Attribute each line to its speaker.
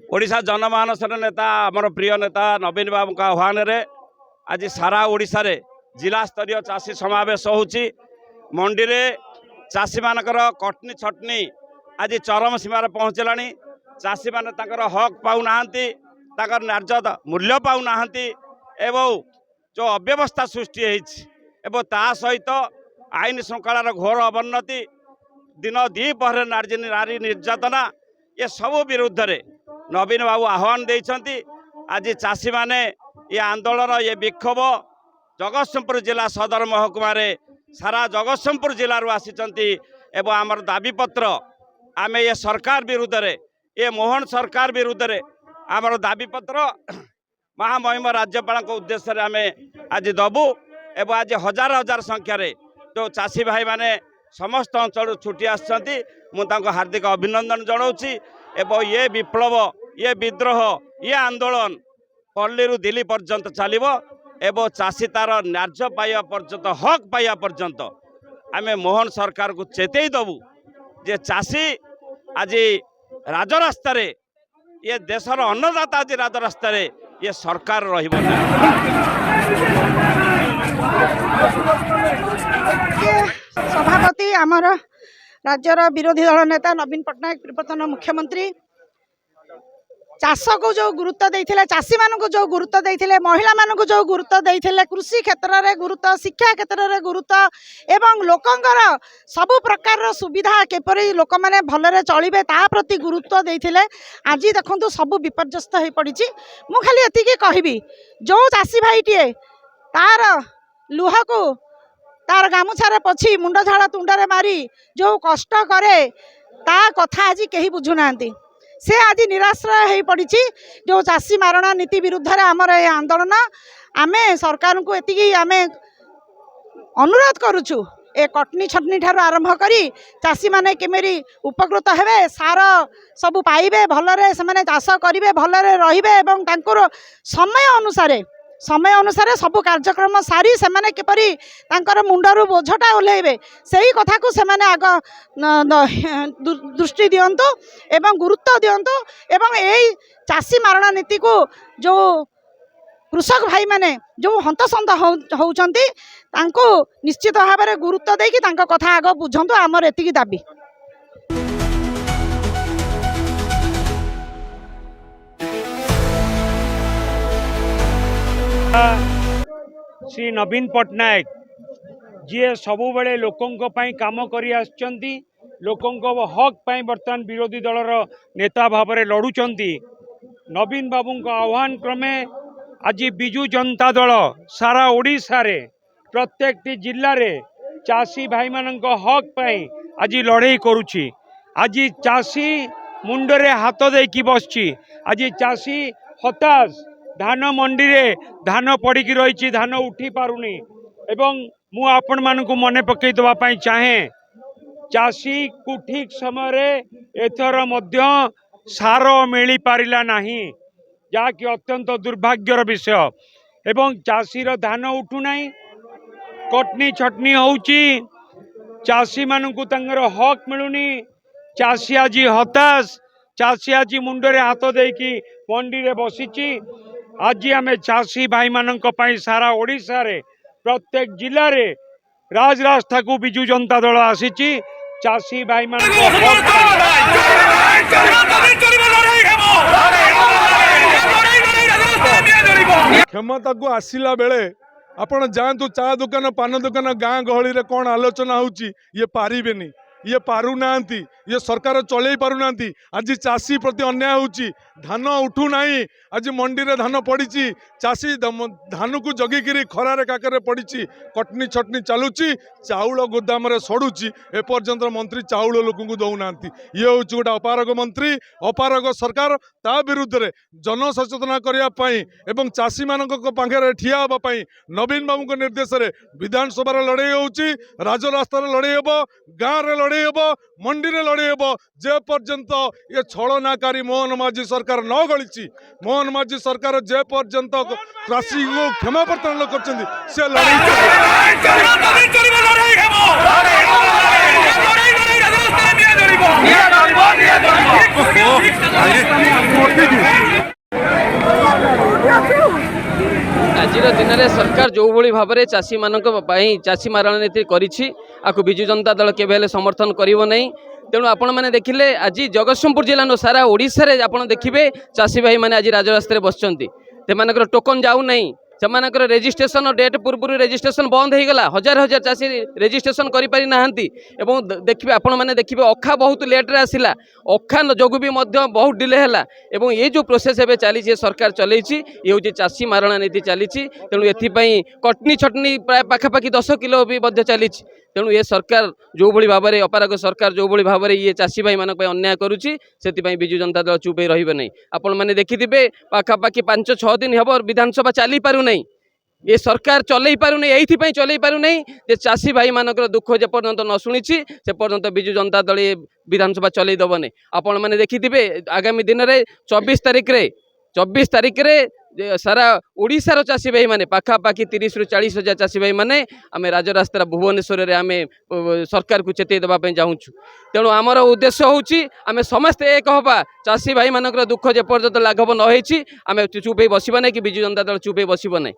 Speaker 1: ओडिशा जनमानसर नेता आमर प्रिय नेता नवीन बाबू आह्वान रे आज सारा ओडिशा रे जिला स्तरीय चाषी समावेश होउची। मंडी रे चाषी मानकर कटनी छटनी आज चरम सीमार पहुँचलानी। चाषी माने ताकर हक पाउ नाहंती, ताकर न्याय्य मूल्य पाउ नाहंती एवं जो अव्यवस्था सृष्टि होइछि एवं ता सहित आईन श्रृंखलार घोर अवनति दिन द्विपहर नारी निर्यातना ये सब विरुद्ध रे नवीन बाबू आह्वान देइछंती। आज चाषी माने ये आंदोलन ये विक्षोभ जगतसिंहपुर जिला सदर महकुमा रे सारा जगतसिंहपुर जिला रू आसीचंती एवं आमर दाबी पत्र आमे ये सरकार विरुद्ध रे ये मोहन सरकार विरुद्ध रे आमर दाबी पत्र महामहिम राज्यपाल उद्देश्य रे आमे आज दबु एवं आज हजार हजार संख्या रे जो चाषी भाई माने समस्त अंचल छुट्टी आसछंती मु तांको हार्दिक अभिनंदन जनाऊँगी। एवं ये विप्लव ये विद्रोह ये आंदोलन पल्ली दिल्ली पर्यंत चलिबो एवं चाषी तार न्याय्य पाइबा पर्यंत हक पाइबा पर्यंत आमे मोहन सरकार को चेतई दबु जे चाषी आज राजरास्ता रे ये देशर अन्नदाता आज राजरास्ता रे ये सरकार रहिबो ना।
Speaker 2: सभापति आमर राज्यर विरोधी दल नेता नवीन पट्टनायक पूर्वतन मुख्यमंत्री चाष को जो गुरुत्व देइथिले, चाषी मानक जो गुरुत्व देइथिले, महिला मानक जो गुरुत्व देइथिले, कृषि क्षेत्र में गुरुत्व, शिक्षा क्षेत्र में गुरुत्व एवं लोकंकर सबु प्रकार सुविधा केपरि लोक माने भलरे चलिबे ता प्रति गुरुत्व देइथिले। आज देखंतु सबु विपर्यस्त हो पड़ी। मु खाली एतिकी कहबी जो चाषी भाईटीए तार लुह को तार गामुछारे पछी मुंड झाड़ तुंडरे मारी जो कष्ट करे ता कथा आज कहीं बुझुना से आज निराश्रय हो पड़ी। जो चाषी मारणा नीति विरुद्ध रे आमर ए आंदोलन आमे सरकार को एतिकी आमे अनुरोध करुचु ए कटनी छटनी ठार आरंभ करी चाषी माने केमेरी उपकृत हेबे, सार सबु पाइबे, भलरे से माने चाष करिवे, भलरे रहिबे एवं तांकर समय अनुसार सबु कार्यक्रम सारी से माने किपरि तांकर मुंडरू बोझटा ओल्हेबे सही कथा को से माने आग दृष्टि दियंतु एवं गुरुत्व दियंतु एवं एई चाषी मारणा नीति को जो कृषक भाई माने जो हंतसंत होउचंती तांको निश्चित भाव में गुरुत्व देकी तांको कथा आग बुझंतु। आमर एतिकी दाबी।
Speaker 3: श्री नवीन पट्टनायक जी सबु बेले लोकों पाई काम करी आछंती, लोकों हक पाई बर्तमान विरोधी दलर नेता भाव में लड़ुचंती। नवीन बाबू आह्वान क्रमे आज बिजु जनता दल सारा ओडिशा रे प्रत्येक जिल्ला रे चाषी भाई मानक हक पाई आज लड़ाई करुछि। आज चाषी मुंडरे हाथ देकी बसछि। आज चाषी हताश, धान मंडी रे धान पड़ी रही, धान उठी पारुनी एवं मु आपण मानकु मने पकई दवा पाई चाहे चाषी को ठीक समय एथर मध्य सार मिली पारिला नाही, जाकि अत्यंत दुर्भाग्यर विषय। एवं चाषीर धान उठू नाही, कटनी छटनी होउची, चाषी मानकु तांगर हक मिलुनी। चाषी आज हताश, चाषी आज मुंडरे हाथ देकी मंडी रे बसिची। आज आम चाषी भाई मानक पाई सारा ओडिशा रे प्रत्येक जिले रे राजरास्ता को बिजु जनता दल आसीची। चाषी भाई मानक
Speaker 4: क्षमता को आसिला बेले आपण जातु चा दुकान पान दुकान गाँ गहली रे कौन आलोचना होची ये पारिबेनी, ये पारु नांती, ये सरकार चलई पारु नांती। आज चाषी प्रति अन्याय होची, धान उठू नाही, आज मंडी रे धान पड़ी, चाषी धान को जगिकी खरारे काकरे पड़ी, कटनी छटनी चलुची, चाउल गोदाम रे सड़ुची, एपर्यंत मंत्री चाउल लोक दौना। ये हूँ गोटे अपारग मंत्री, अपारग सरकार। ता विरुद्ध रे जन सचेतना करने एवं चाषी मानक पाखे ठिया हाँपाई नवीन बाबू निर्देश रे विधानसभा लड़ाई होची, राजरास्तार लड़ाई हम, गाँव रे लड़ाई हम, मंडी रे लड़ाई लड़ी हेब जे पर्यंत ये छलनाकारी मोहन माझी सरकार न गली मोहन माझी सरकार जे पर्यंत चाषी को क्षमापर्ण कर से
Speaker 5: आज दिन में सरकार जो भाव में चाषी मान चाषी मारण नीति कर विजु जनता दल केवे समर्थन करिवो नहीं। तेणु आपण मैंने देखिले आज जगतसिंहपुर जिला सारा ओडिशा रे आपण देखिए चाषी भाई मैंने आज राजरास्ते बसचंती से टोकन जाऊ नहीं से रेजिस्ट्रेशन डेट पूर्व रेजिस्ट्रेशन बंद हो गला हजार हजार चाषी रेजिस्ट्रेशन करि पारि नाहंती एवं देखिए आपण मैंने देखिए अखा बहुत लेट रे आसिला अखा जोगु भी मध्य बहुत डिले हैला एवं ये जो प्रोसेस एबे चली सरकार चलैछि ये हूँ चाषी मारणा नीति चली तेणु एथिपाई कटनी छटनी प्राय पाखापाखि 10 किलो भी मध्य चली तेणु ये सरकार जो भली भाव में अपारग सरकार जो भली भाव में ये चाषी भाई मानक अन्याय करुच्ची से विजु जनता दल चुप रही नहीं। आपण मैंने देखिथे पाखापाखि 5-6 दिन हम विधानसभा चली पारु नहीं ये सरकार चलई पारु नहीं यही चलई पारु नहीं जे चाषी भाई मानक दुख जे पर्यंत न शुणी से पर्यंत विजु जनता दल ये विधानसभा चलई दब नहीं। आपण मैंने देखिथे आगामी दिन में 24 तारीख रे सारा ओडिशार चाषी भाई माने पाखापाखि 30 ରୁ 40 हजार चाषी भाई माने आम राजरास्ता भुवनेश्वर में आम सरकार को चेतई देवाई चाहूँ। तेणु आमर उद्देश्य होची आम समस्ते एक हवा चाषी भाई मानक दुख जे पर्यंत लाघव न होईछि आम चुप बसबा नहीं कि विजु जनता दल चुप बसब नहीं।